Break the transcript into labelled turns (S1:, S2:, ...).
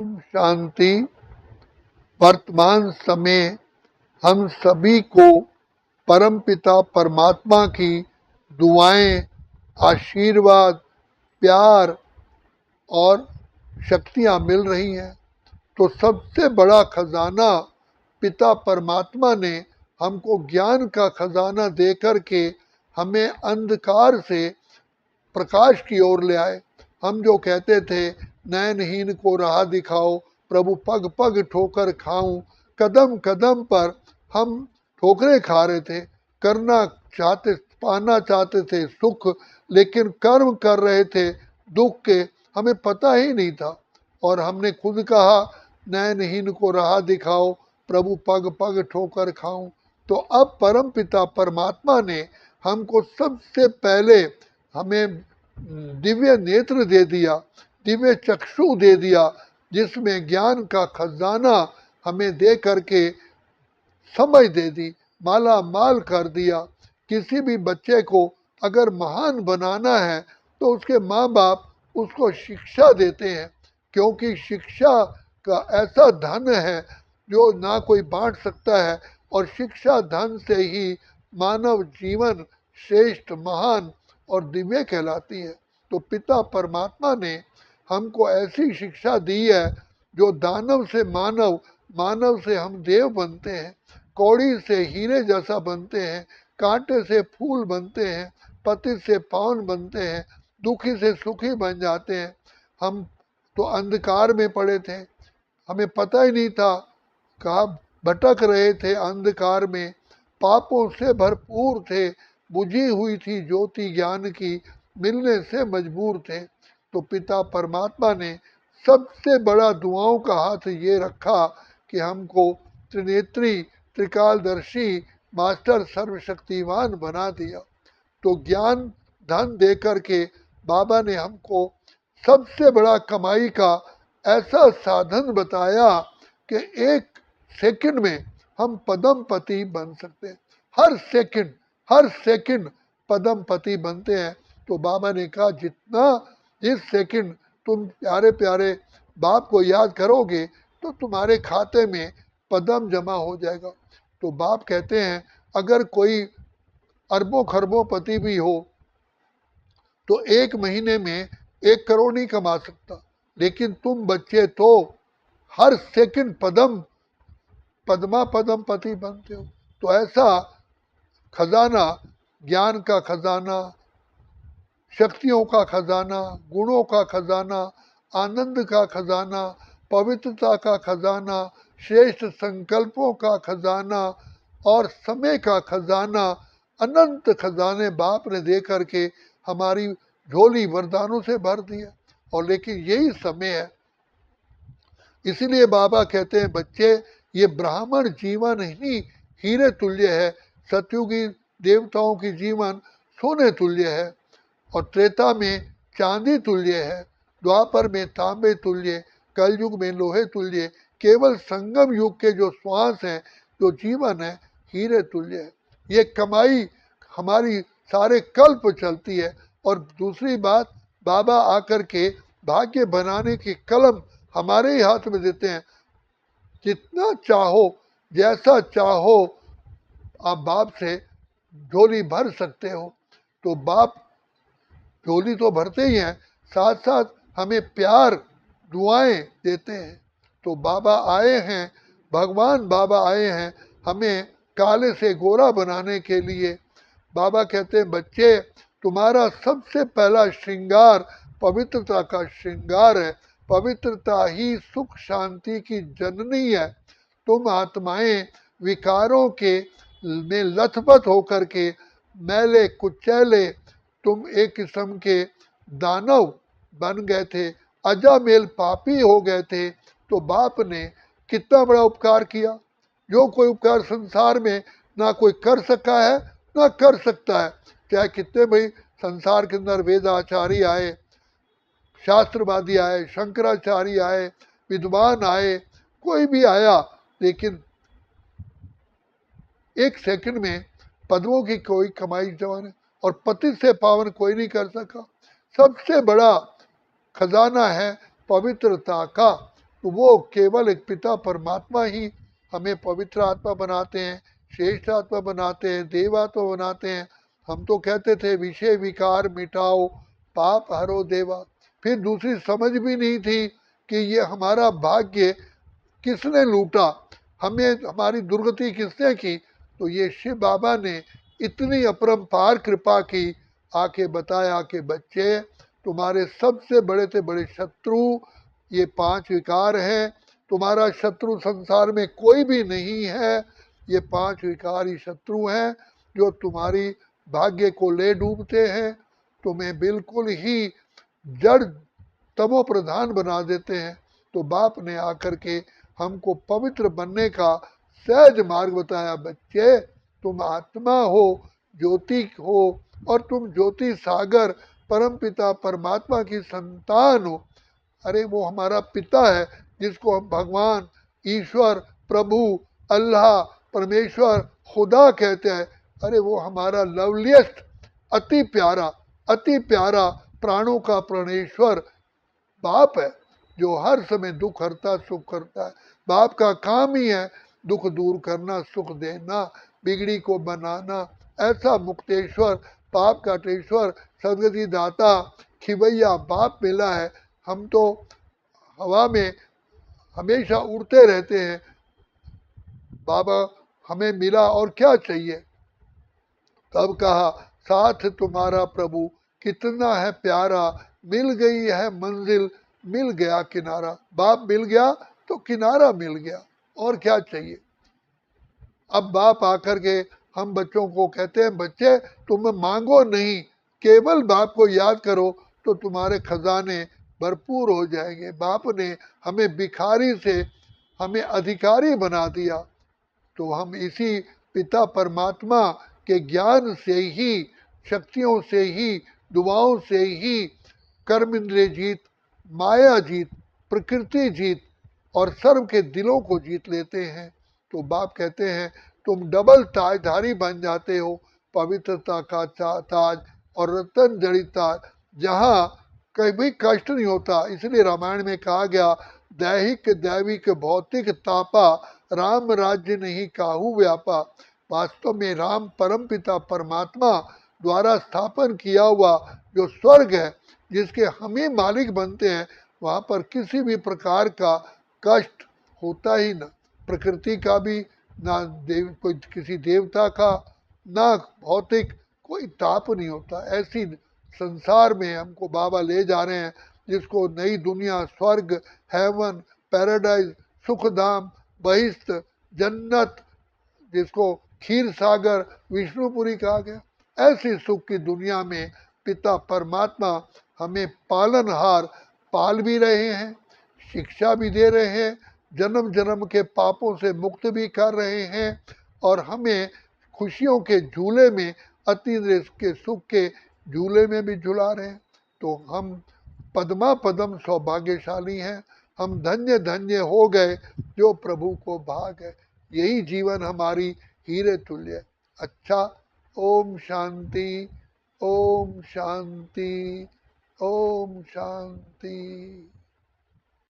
S1: शांति। वर्तमान समय हम सभी को परमपिता परमात्मा की दुआएं, आशीर्वाद, प्यार और शक्तियां मिल रही हैं। तो सबसे बड़ा खजाना पिता परमात्मा ने हमको ज्ञान का खजाना दे करके हमें अंधकार से प्रकाश की ओर ले आए। हम जो कहते थे नयनहीन को राह दिखाओ, प्रभु पग पग ठोकर खाऊं, कदम कदम पर हम ठोकरें खा रहे थे, करना चाहते, पाना चाहते थे सुख, लेकिन कर्म कर रहे थे दुख के, हमें पता ही नहीं था। और हमने खुद कहा नयनहीन को राह दिखाओ, प्रभु पग पग ठोकर खाऊं। तो अब परम पिता परमात्मा ने हमको सबसे पहले हमें दिव्य नेत्र दे दिया, दिव्य चक्षु दे दिया, जिसमें ज्ञान का खजाना हमें दे करके समझ दे दी, माला माल कर दिया। किसी भी बच्चे को अगर महान बनाना है तो उसके माँ बाप उसको शिक्षा देते हैं, क्योंकि शिक्षा का ऐसा धन है जो ना कोई बांट सकता है, और शिक्षा धन से ही मानव जीवन श्रेष्ठ, महान और दिव्य कहलाती है। तो पिता परमात्मा ने हमको ऐसी शिक्षा दी है जो दानव से मानव, मानव से हम देव बनते हैं, कौड़ी से हीरे जैसा बनते हैं, कांटे से फूल बनते हैं, पति से पावन बनते हैं, दुखी से सुखी बन जाते हैं। हम तो अंधकार में पड़े थे, हमें पता ही नहीं था, कहाँ भटक रहे थे अंधकार में, पापों से भरपूर थे, बुझी हुई थी ज्योति ज्ञान की, मिलने से मजबूर थे। तो पिता परमात्मा ने सबसे बड़ा दुआओं का हाथ ये रखा कि हमको त्रिनेत्री, त्रिकालदर्शी, मास्टर, सर्वशक्तिवान बना दिया। तो ज्ञान धन दे करके बाबा ने हमको सबसे बड़ा कमाई का ऐसा साधन बताया कि एक सेकंड में हम पदमपति बन सकते हैं। हर सेकंड पदमपति बनते हैं। तो बाबा ने कहा जितना इस सेकंड तुम प्यारे प्यारे बाप को याद करोगे तो तुम्हारे खाते में पदम जमा हो जाएगा। तो बाप कहते हैं अगर कोई अरबों खरबों पति भी हो तो एक महीने में 1 करोड़ नहीं कमा सकता, लेकिन तुम बच्चे तो हर सेकंड पदमा पदम पति बनते हो। तो ऐसा खजाना, ज्ञान का खजाना, शक्तियों का खजाना, गुणों का खजाना, आनंद का खजाना, पवित्रता का खजाना, श्रेष्ठ संकल्पों का खजाना और समय का खजाना, अनंत खजाने बाप ने दे करके हमारी झोली वरदानों से भर दिया। और लेकिन यही समय है, इसीलिए बाबा कहते हैं बच्चे ये ब्राह्मण जीवन ही हीरे तुल्य है, सतयुगी देवताओं की जीवन सोने तुल्य है, और त्रेता में चांदी तुल्य है, द्वापर में तांबे तुल्य, कलयुग में लोहे तुल्य, केवल संगम युग के जो श्वास हैं, जो जीवन है, हीरे तुल्य है। ये कमाई हमारी सारे कल्प चलती है। और दूसरी बात, बाबा आकर के भाग्य बनाने की कलम हमारे ही हाथ में देते हैं। जितना चाहो, जैसा चाहो, आप बाप से झोली भर सकते हो। तो बाप झोली तो भरते ही हैं, साथ साथ हमें प्यार, दुआएं देते हैं। तो बाबा आए हैं, भगवान बाबा आए हैं हमें काले से गोरा बनाने के लिए। बाबा कहते हैं बच्चे तुम्हारा सबसे पहला श्रृंगार पवित्रता का श्रृंगार है, पवित्रता ही सुख शांति की जननी है। तुम आत्माएं विकारों के में लथपथ होकर के मैले कुचैले, तुम एक किस्म के दानव बन गए थे, अजामेल पापी हो गए थे। तो बाप ने कितना बड़ा उपकार किया, जो कोई उपकार संसार में ना कोई कर सका है ना कर सकता है। चाहे कितने भाई संसार के अंदर वेदाचार्य आए, शास्त्रवादी आए, शंकराचार्य आए, विद्वान आए, कोई भी आया, लेकिन एक सेकंड में पदमों की कोई कमाई जवान है, और पति से पावन कोई नहीं कर सका। सबसे बड़ा खजाना है पवित्रता का, तो वो केवल एक पिता परमात्मा ही हमें पवित्र आत्मा बनाते हैं, श्रेष्ठ आत्मा बनाते हैं, देव आत्मा बनाते हैं। हम तो कहते थे विषय विकार मिटाओ, पाप हरो देवा। फिर दूसरी समझ भी नहीं थी कि ये हमारा भाग्य किसने लूटा, हमें हमारी दुर्गति किसने की। तो ये शिव बाबा ने इतनी अपरंपार कृपा की, आके बताया कि बच्चे तुम्हारे सबसे बड़े से बड़े शत्रु ये 5 विकार हैं। तुम्हारा शत्रु संसार में कोई भी नहीं है, ये 5 विकार ही शत्रु हैं जो तुम्हारी भाग्य को ले डूबते हैं, तुम्हें बिल्कुल ही जड़ तमो प्रधान बना देते हैं। तो बाप ने आकर के हमको पवित्र बनने का सहज मार्ग बताया। बच्चे तुम आत्मा हो, ज्योति हो, और तुम ज्योति सागर परम पिता परमात्मा की संतान हो। अरे वो हमारा पिता है जिसको हम भगवान, ईश्वर, प्रभु, अल्लाह, परमेश्वर, खुदा कहते हैं। अरे वो हमारा लवलिएस्ट, अति प्यारा प्राणों का प्राणेश्वर बाप है, जो हर समय दुख हरता सुख करता है। बाप का काम ही है दुख दूर करना, सुख देना, बिगड़ी को बनाना। ऐसा मुक्तेश्वर, पाप काटेश्वर, सदगति दाता, खिवैया बाप मिला है। हम तो हवा में हमेशा उड़ते रहते हैं। बाबा हमें मिला और क्या चाहिए। तब कहा साथ तुम्हारा प्रभु कितना है प्यारा, मिल गई है मंजिल, मिल गया किनारा। बाप मिल गया तो किनारा मिल गया, और क्या चाहिए। अब बाप आकर के हम बच्चों को कहते हैं बच्चे तुम मांगो नहीं, केवल बाप को याद करो तो तुम्हारे खजाने भरपूर हो जाएंगे। बाप ने हमें भिखारी से हमें अधिकारी बना दिया। तो हम इसी पिता परमात्मा के ज्ञान से ही, शक्तियों से ही, दुआओं से ही कर्म इंद्रिय जीत, माया जीत, प्रकृति जीत और सर्व के दिलों को जीत लेते हैं। तो बाप कहते हैं तुम डबल ताजधारी बन जाते हो, पवित्रता का ताज और रतन जड़ित ताज, जहाँ कभी कष्ट नहीं होता। इसलिए रामायण में कहा गया दैहिक दैविक भौतिक तापा, राम राज्य नहीं काहू व्यापा। वास्तव में राम परम पिता परमात्मा द्वारा स्थापन किया हुआ जो स्वर्ग है, जिसके हम ही मालिक बनते हैं, वहाँ पर किसी भी प्रकार का कष्ट होता ही न, प्रकृति का भी ना, कोई किसी देवता का ना, भौतिक कोई ताप नहीं होता। ऐसी संसार में हमको बाबा ले जा रहे हैं जिसको नई दुनिया, स्वर्ग, हेवन, पैराडाइज, सुखधाम, बहिष्ठ, जन्नत, जिसको खीर सागर, विष्णुपुरी कहा गया। ऐसी सुख की दुनिया में पिता परमात्मा हमें पालनहार पाल भी रहे हैं, शिक्षा भी दे रहे हैं, जन्म जन्म के पापों से मुक्त भी कर रहे हैं, और हमें खुशियों के झूले में, अति के सुख के झूले में भी झुला रहे हैं। तो हम पद्मा पदम सौभाग्यशाली हैं। हम धन्य धन्य हो गए जो प्रभु को भाग है। यही जीवन हमारी हीरे तुल्य। अच्छा, ओम शांति, ओम शांति, ओम शांति।